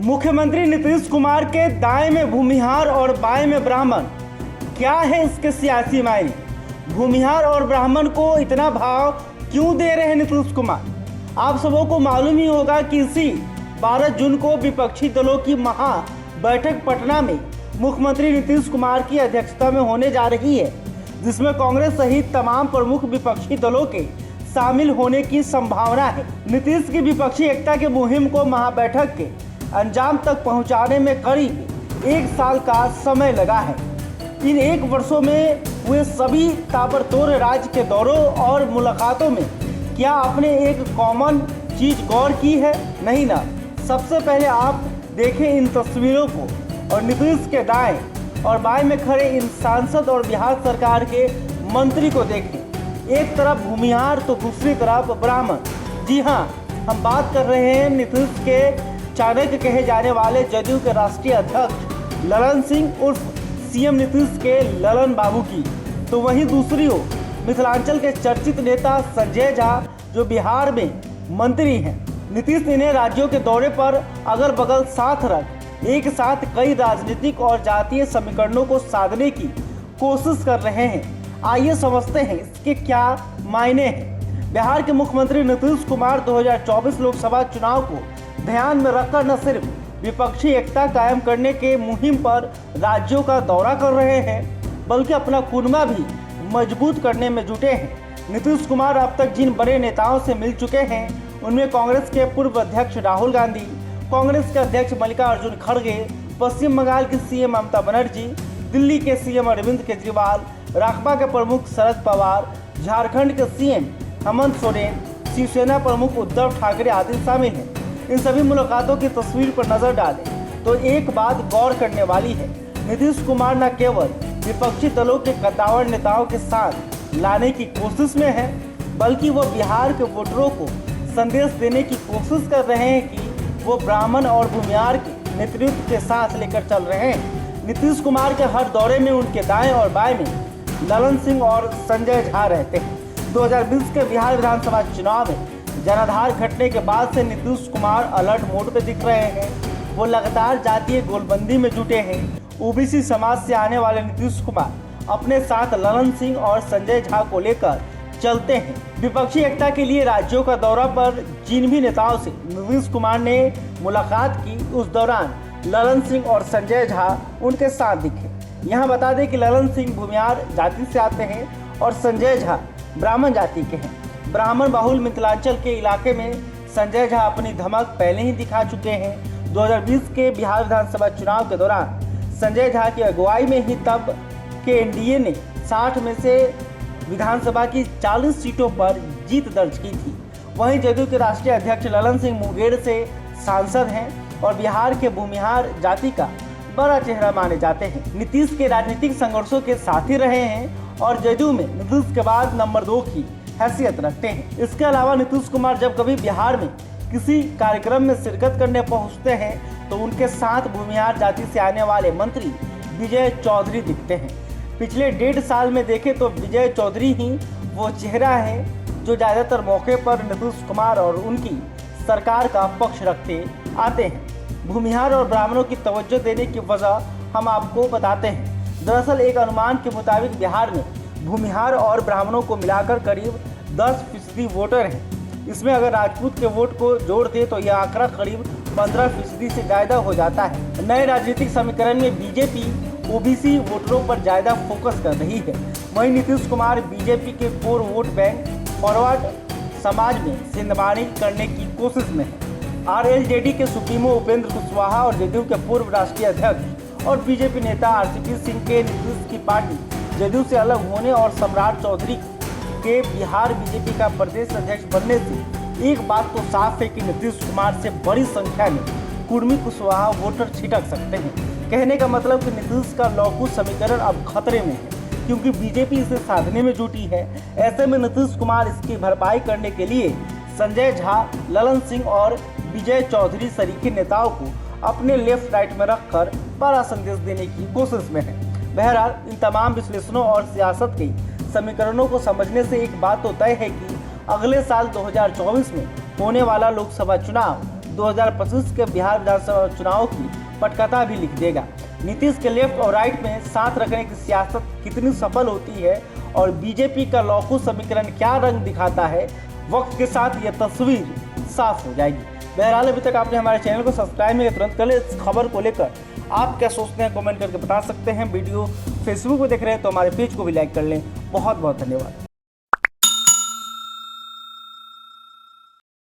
मुख्यमंत्री नीतीश कुमार के दाएं में भूमिहार और बाएं में ब्राह्मण, क्या है इसके सियासी मायने? भूमिहार और ब्राह्मण को इतना भाव क्यों दे रहे हैं नीतीश कुमार? आप सबों को मालूम ही होगा कि इसी 12 जून को विपक्षी दलों की महा बैठक पटना में मुख्यमंत्री नीतीश कुमार की अध्यक्षता में होने जा रही है, जिसमें कांग्रेस सहित तमाम प्रमुख विपक्षी दलों के शामिल होने की संभावना है। नीतीश की विपक्षी एकता की मुहिम को महाबैठक के अंजाम तक पहुंचाने में करीब 1 साल का समय लगा है। इन 1 वर्षों में हुए सभी ताबड़तोड़ राज्य के दौरों और मुलाकातों में क्या आपने एक कॉमन चीज गौर की है? नहीं ना। सबसे पहले आप देखें इन तस्वीरों को और नीतीश के दाएं और बाएं में खड़े इन सांसद और बिहार सरकार के मंत्री को देखें। एक तरफ भूमिहार तो दूसरी तरफ ब्राह्मण। जी हाँ, हम बात कर रहे हैं नीतीश के चाणक्य कहे जाने वाले जदयू के राष्ट्रीय अध्यक्ष ललन सिंह उर्फ सीएम नीतीश के ललन बाबू की। तो वहीं दूसरी ओर मिथिलांचल के चर्चित नेता संजय झा जो बिहार में मंत्री हैं। नीतीश इन्हें राज्यों के दौरे पर अगल बगल साथ रख एक साथ कई राजनीतिक और जातीय समीकरणों को साधने की कोशिश कर रहे हैं। आइए समझते हैं इसके क्या मायने हैं। बिहार के मुख्यमंत्री नीतीश कुमार 2024 लोकसभा चुनाव को ध्यान में रखकर न सिर्फ विपक्षी एकता कायम करने के मुहिम पर राज्यों का दौरा कर रहे हैं, बल्कि अपना कुनबा भी मजबूत करने में जुटे हैं। नीतीश कुमार अब तक जिन बड़े नेताओं से मिल चुके हैं, उनमें कांग्रेस के पूर्व अध्यक्ष राहुल गांधी, कांग्रेस के अध्यक्ष मल्लिकार्जुन खड़गे, पश्चिम बंगाल की सीएम ममता बनर्जी, दिल्ली के सीएम अरविंद केजरीवाल, रासपा के प्रमुख शरद पवार, झारखंड के सीएम हेमंत सोरेन, शिवसेना प्रमुख उद्धव ठाकरे आदि शामिल हैं। इन सभी मुलाकातों की तस्वीर पर नजर डालें तो एक बात गौर करने वाली है। नीतीश कुमार न केवल विपक्षी दलों के कद्दावर नेताओं के साथ लाने की कोशिश में है, बल्कि वो बिहार के वोटरों को संदेश देने की कोशिश कर रहे हैं कि वो ब्राह्मण और भूमिहार के नेतृत्व के साथ लेकर चल रहे हैं। नीतीश कुमार के हर दौरे में उनके दाएं और बाएं में ललन सिंह और संजय झा रहते हैं। 2020 के बिहार विधानसभा चुनाव में जनाधार घटने के बाद से नीतीश कुमार अलर्ट मोड पे दिख रहे हैं। वो लगातार जातीय गोलबंदी में जुटे हैं। ओबीसी समाज से आने वाले नीतीश कुमार अपने साथ ललन सिंह और संजय झा को लेकर चलते हैं। विपक्षी एकता के लिए राज्यों का दौरा पर जिन भी नेताओं से नीतीश कुमार ने मुलाकात की, उस दौरान ललन सिंह और संजय झा उनके साथ दिखे। यहाँ बता दें कि ललन सिंह भूमिहार जाति से आते हैं और संजय झा ब्राह्मण जाति के हैं। ब्राह्मण बहुल मिथिलांचल के इलाके में संजय झा अपनी धमक पहले ही दिखा चुके हैं। 2020 के बिहार विधानसभा चुनाव के दौरान संजय झा की अगुवाई में ही तब के एनडीए ने 60 में से विधानसभा की 40 सीटों पर जीत दर्ज की थी। वहीं जदयू के राष्ट्रीय अध्यक्ष ललन सिंह मुंगेर से सांसद हैं और बिहार के भूमिहार जाति का बड़ा चेहरा माने जाते हैं। नीतीश के राजनीतिक संघर्षों के साथी रहे हैं और जदयू में नीतीश के बाद नंबर 2 की हैसियत रखते हैं। इसके अलावा नीतीश कुमार जब कभी बिहार में किसी कार्यक्रम में शिरकत करने पहुंचते हैं तो उनके साथ भूमिहार जाति से आने वाले मंत्री विजय चौधरी दिखते हैं। पिछले 1.5 साल में देखें तो विजय चौधरी ही वो चेहरा है जो ज़्यादातर मौके पर नीतीश कुमार और उनकी सरकार का पक्ष रखते आते हैं। भूमिहार और ब्राह्मणों की तवज्जो देने की वजह हम आपको बताते हैं। दरअसल एक अनुमान के मुताबिक बिहार में भूमिहार और ब्राह्मणों को मिलाकर करीब 10% वोटर हैं। इसमें अगर राजपूत के वोट को जोड़ दे तो यह आंकड़ा करीब 15% से ज़्यादा हो जाता है। नए राजनीतिक समीकरण में बीजेपी ओबीसी वोटरों पर ज़्यादा फोकस कर रही है। वहीं नीतीश कुमार बीजेपी के कोर वोट बैंक फॉरवर्ड समाज में सेंधमारी करने की कोशिश में है। आरएलजेडी के सुप्रीमो उपेंद्र कुशवाहा और जदयू के पूर्व राष्ट्रीय अध्यक्ष और बीजेपी नेता आरसीपी सिंह के नीतीश की पार्टी जदयू से अलग होने और सम्राट चौधरी के बिहार बीजेपी का प्रदेश अध्यक्ष बनने से एक बात तो साफ है कि नीतीश कुमार से बड़ी संख्या में कुर्मी कुशवाहा वोटर छिटक सकते हैं। कहने का मतलब कि नीतीश का लौकू समीकरण अब खतरे में है, क्योंकि बीजेपी इसे साधने में जुटी है। ऐसे में नीतीश कुमार इसकी भरपाई करने के लिए संजय झा, ललन सिंह और विजय चौधरी सरीखे नेताओं को अपने लेफ्ट राइट में रखकर बड़ा संदेश देने की कोशिश में है। बहरहाल इन तमाम विश्लेषणों और सियासत के समीकरणों को समझने से एक बात तो तय है कि अगले साल 2024 में होने वाला लोकसभा चुनाव 2025 के बिहार विधानसभा चुनाव की पटकथा भी लिख देगा। नीतीश के लेफ्ट और राइट में साथ रखने की सियासत कितनी सफल होती है और बीजेपी का लौकु समीकरण क्या रंग दिखाता है, वक्त के साथ यह तस्वीर साफ हो जाएगी। बहरहाल अभी तक आपने हमारे चैनल को सब्सक्राइब नहीं किया, तुरंत कर ले। इस खबर को लेकर आप क्या सोचते हैं कमेंट करके बता सकते हैं। वीडियो फेसबुक पर देख रहे हैं तो हमारे पेज को भी लाइक कर लें। बहुत बहुत धन्यवाद।